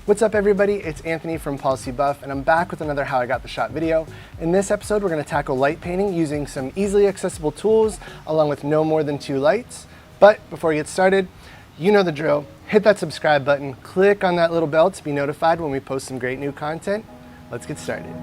What's up everybody, it's Anthony from Policy Buff and I'm back with another How I Got the Shot video. In this episode we're going to tackle light painting using some easily accessible tools along with no more than 2 lights. But before we get started, you know the drill. Hit that subscribe button, click on that little bell to be notified when we post some great new content. Let's get started.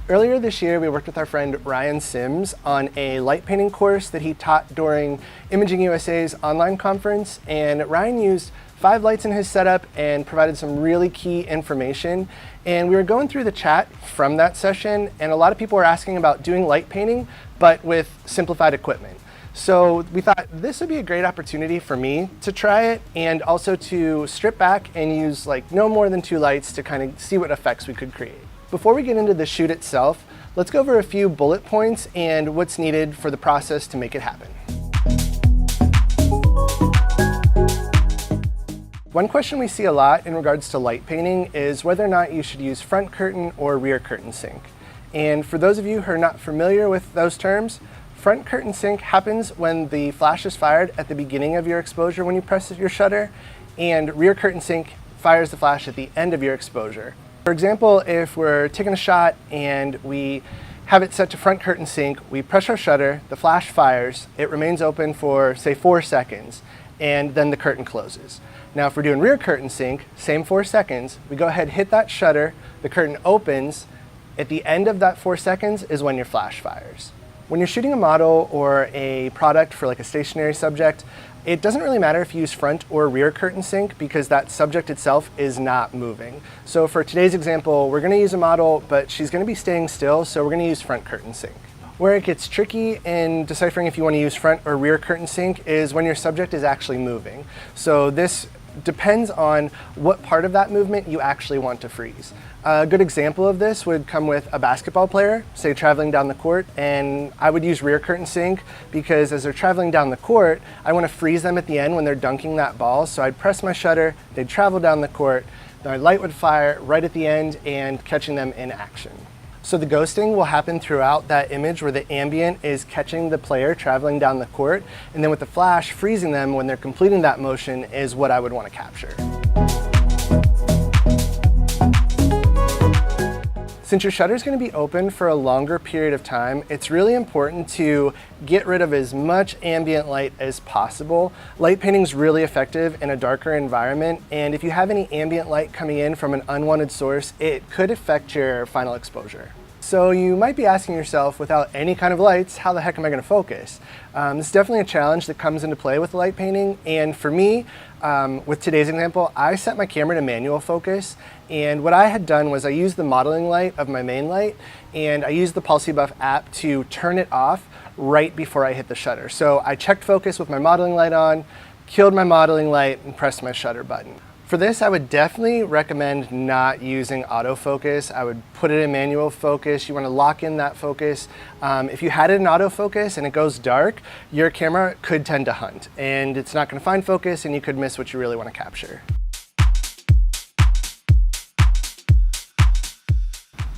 Earlier this year, we worked with our friend Ryan Sims on a light painting course that he taught during Imaging USA's online conference, and Ryan used 5 lights in his setup and provided some really key information. And we were going through the chat from that session, and a lot of people were asking about doing light painting, but with simplified equipment. So we thought this would be a great opportunity for me to try it and also to strip back and use like no more than 2 lights to kind of see what effects we could create. Before we get into the shoot itself, let's go over a few bullet points and what's needed for the process to make it happen. One question we see a lot in regards to light painting is whether or not you should use front curtain or rear curtain sync. And for those of you who are not familiar with those terms, front curtain sync happens when the flash is fired at the beginning of your exposure when you press your shutter, and rear curtain sync fires the flash at the end of your exposure. For example, if we're taking a shot and we have it set to front curtain sync, we press our shutter, the flash fires, it remains open for say 4 seconds, and then the curtain closes. Now if we're doing rear curtain sync, same 4 seconds, we go ahead, hit that shutter, the curtain opens, at the end of that 4 seconds is when your flash fires. When you're shooting a model or a product for like a stationary subject, it doesn't really matter if you use front or rear curtain sync because that subject itself is not moving. So for today's example, we're going to use a model, but she's going to be staying still, so we're going to use front curtain sync. Where it gets tricky in deciphering if you want to use front or rear curtain sync is when your subject is actually moving. So this depends on what part of that movement you actually want to freeze. A good example of this would come with a basketball player, say traveling down the court, and I would use rear curtain sync because as they're traveling down the court, I want to freeze them at the end when they're dunking that ball. So I'd press my shutter, they'd travel down the court, the light would fire right at the end and catching them in action. So the ghosting will happen throughout that image where the ambient is catching the player traveling down the court, and then with the flash freezing them when they're completing that motion is what I would want to capture. Since your shutter is going to be open for a longer period of time, it's really important to get rid of as much ambient light as possible. Light painting is really effective in a darker environment, and if you have any ambient light coming in from an unwanted source, it could affect your final exposure. So you might be asking yourself, without any kind of lights, how the heck am I going to focus? This is definitely a challenge that comes into play with light painting, and for me, with today's example, I set my camera to manual focus, and what I had done was I used the modeling light of my main light, and I used the Policy Buff app to turn it off right before I hit the shutter. So I checked focus with my modeling light on, killed my modeling light, and pressed my shutter button. For this, I would definitely recommend not using autofocus. I would put it in manual focus. You want to lock in that focus. If you had it in autofocus and it goes dark, your camera could tend to hunt, and it's not going to find focus, and you could miss what you really want to capture.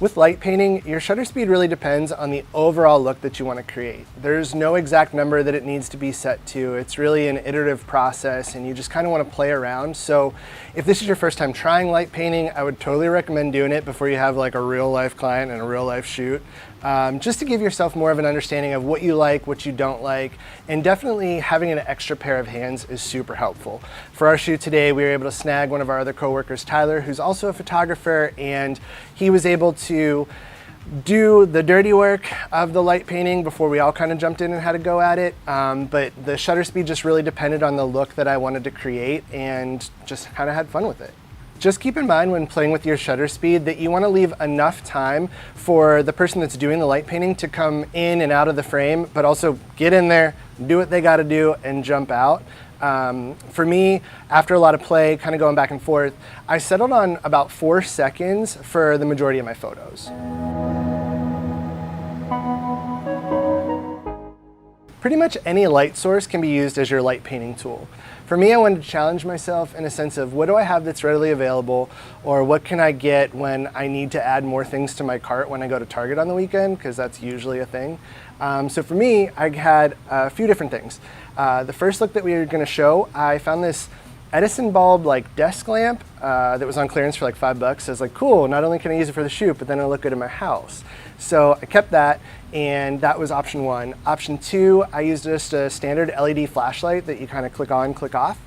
With light painting, your shutter speed really depends on the overall look that you want to create. There's no exact number that it needs to be set to. It's really an iterative process and you just kind of want to play around. So if this is your first time trying light painting, I would totally recommend doing it before you have like a real life client and a real life shoot. Just to give yourself more of an understanding of what you like, what you don't like, and definitely having an extra pair of hands is super helpful. For our shoot today, we were able to snag one of our other coworkers, Tyler, who's also a photographer, and he was able to do the dirty work of the light painting before we all kind of jumped in and had a go at it. But the shutter speed just really depended on the look that I wanted to create and just kind of had fun with it. Just keep in mind when playing with your shutter speed that you want to leave enough time for the person that's doing the light painting to come in and out of the frame, but also get in there, do what they got to do, and jump out. For me, after a lot of play, kind of going back and forth, I settled on about 4 seconds for the majority of my photos. Pretty much any light source can be used as your light painting tool. For me, I wanted to challenge myself in a sense of what do I have that's readily available, or what can I get when I need to add more things to my cart when I go to Target on the weekend, because that's usually a thing. So for me, I had a few different things. The first look that we were going to show, I found this Edison bulb like desk lamp that was on clearance for like $5. So I was like, cool, not only can I use it for the shoot, but then it'll look good in my house. So I kept that, and that was option 1. Option 2, I used just a standard LED flashlight that you kind of click on, click off.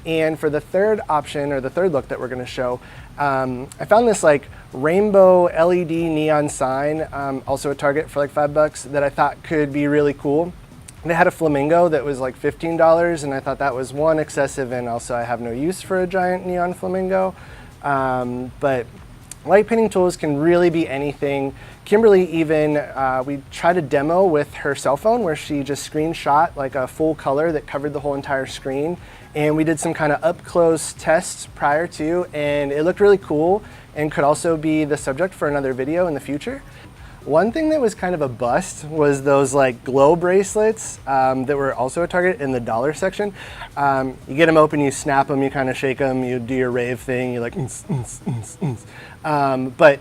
And for the third option, or the third look that we're going to show, I found this like rainbow LED neon sign, also at Target for like $5, that I thought could be really cool. They had a flamingo that was like $15, and I thought that was one, excessive, and also I have no use for a giant neon flamingo. But light painting tools can really be anything. Kimberly even, we tried a demo with her cell phone where she just screenshot like a full color that covered the whole entire screen. And we did some kind of up close tests prior to, and it looked really cool and could also be the subject for another video in the future. One thing that was kind of a bust was those like glow bracelets that were also at Target in the dollar section. You get them open, you snap them, you kind of shake them, you do your rave thing, you like but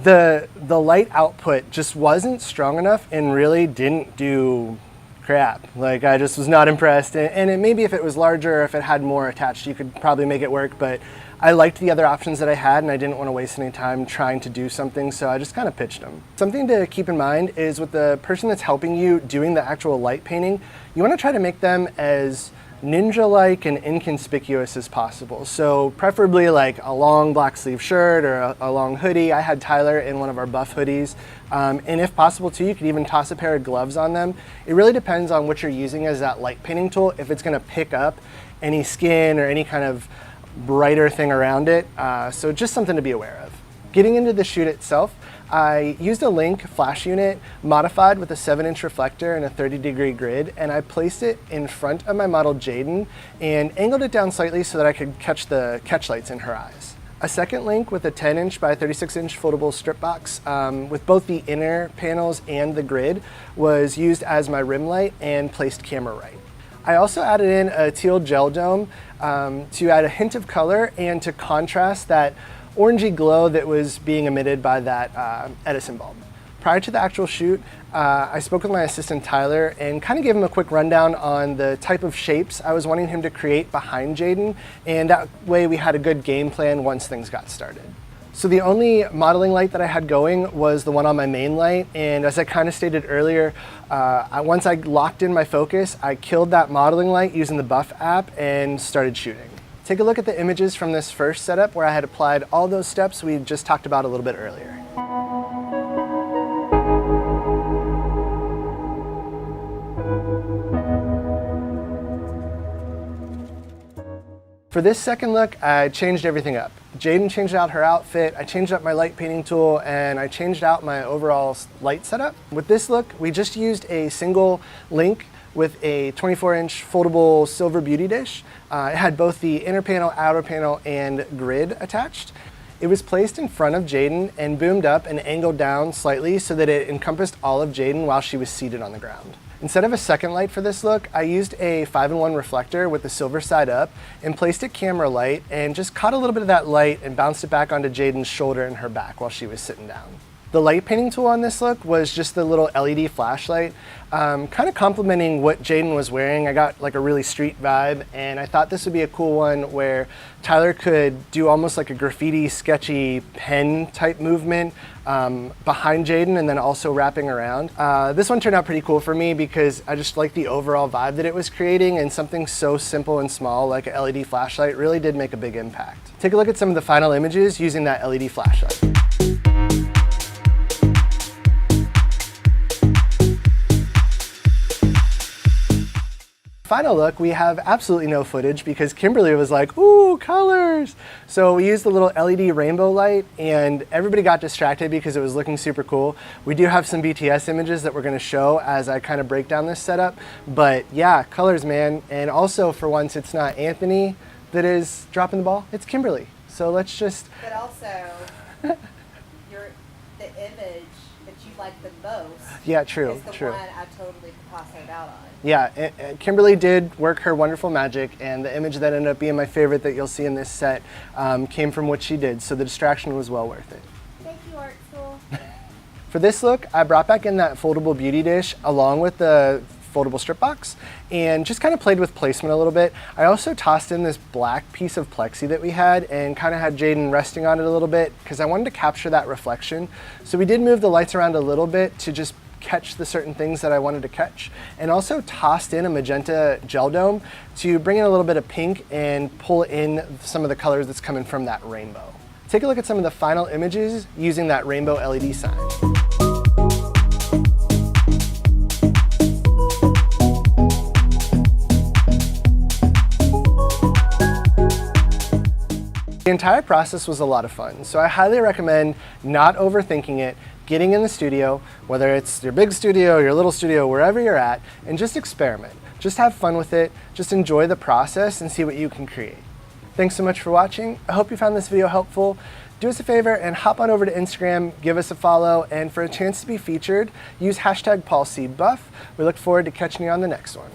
the light output just wasn't strong enough and really didn't do crap. Like, I just was not impressed, and maybe if it was larger, if it had more attached, you could probably make it work, but I liked the other options that I had, and I didn't want to waste any time trying to do something, so I just kind of pitched them. Something to keep in mind is with the person that's helping you doing the actual light painting, you want to try to make them as ninja-like and inconspicuous as possible. So preferably like a long black sleeve shirt or a long hoodie. I had Tyler in one of our buff hoodies. And if possible too, you could even toss a pair of gloves on them. It really depends on what you're using as that light painting tool, if it's going to pick up any skin or any kind of brighter thing around it. So just something to be aware of. Getting into the shoot itself, I used a Link flash unit modified with a 7-inch reflector and a 30-degree grid, and I placed it in front of my model Jaden and angled it down slightly so that I could catch the catch lights in her eyes. A second Link with a 10-inch by 36-inch foldable strip box with both the inner panels and the grid was used as my rim light and placed camera right. I also added in a teal gel dome to add a hint of color and to contrast that orangey glow that was being emitted by that Edison bulb. Prior to the actual shoot, I spoke with my assistant Tyler and kind of gave him a quick rundown on the type of shapes I was wanting him to create behind Jaden, and that way we had a good game plan once things got started. So the only modeling light that I had going was the one on my main light, and as I kind of stated earlier, once I locked in my focus, I killed that modeling light using the Buff app and started shooting. Take a look at the images from this first setup where I had applied all those steps we just talked about a little bit earlier. For this second look, I changed everything up. Jaden changed out her outfit, I changed up my light painting tool, and I changed out my overall light setup. With this look, we just used a single Link with a 24-inch foldable silver beauty dish. It had both the inner panel, outer panel, and grid attached. It was placed in front of Jaden and boomed up and angled down slightly so that it encompassed all of Jaden while she was seated on the ground. Instead of a second light for this look, I used a 5-in-1 reflector with the silver side up and placed a camera light and just caught a little bit of that light and bounced it back onto Jaden's shoulder and her back while she was sitting down. The light painting tool on this look was just the little LED flashlight, kind of complementing what Jaden was wearing. I got like a really street vibe, and I thought this would be a cool one where Tyler could do almost like a graffiti, sketchy pen type movement behind Jaden and then also wrapping around. This one turned out pretty cool for me because I just like the overall vibe that it was creating, and something so simple and small like a LED flashlight really did make a big impact. Take a look at some of the final images using that LED flashlight. Final look, we have absolutely no footage because Kimberly was like, ooh, colors. So we used the little LED rainbow light and everybody got distracted because it was looking super cool. We do have some BTS images that we're gonna show as I kind of break down this setup. But yeah, colors, man. And also for once, it's not Anthony that is dropping the ball, it's Kimberly. So let's just. But also, the image that you like the most. Yeah, true, is the true. one I totally Picassoed out on. Yeah, Kimberly did work her wonderful magic, and the image that ended up being my favorite that you'll see in this set came from what she did, so the distraction was well worth it. Thank you, art school. For this look, I brought back in that foldable beauty dish along with the foldable strip box and just kind of played with placement a little bit. I also tossed in this black piece of plexi that we had and kind of had Jaden resting on it a little bit because I wanted to capture that reflection. So we did move the lights around a little bit to just catch the certain things that I wanted to catch, and also tossed in a magenta gel dome to bring in a little bit of pink and pull in some of the colors that's coming from that rainbow. Take a look at some of the final images using that rainbow LED sign. The entire process was a lot of fun, so I highly recommend not overthinking it, getting in the studio, whether it's your big studio, your little studio, wherever you're at, and just experiment. Just have fun with it, just enjoy the process and see what you can create. Thanks so much for watching. I hope you found this video helpful. Do us a favor and hop on over to Instagram, give us a follow, and for a chance to be featured, use #PaulCBuff. We look forward to catching you on the next one.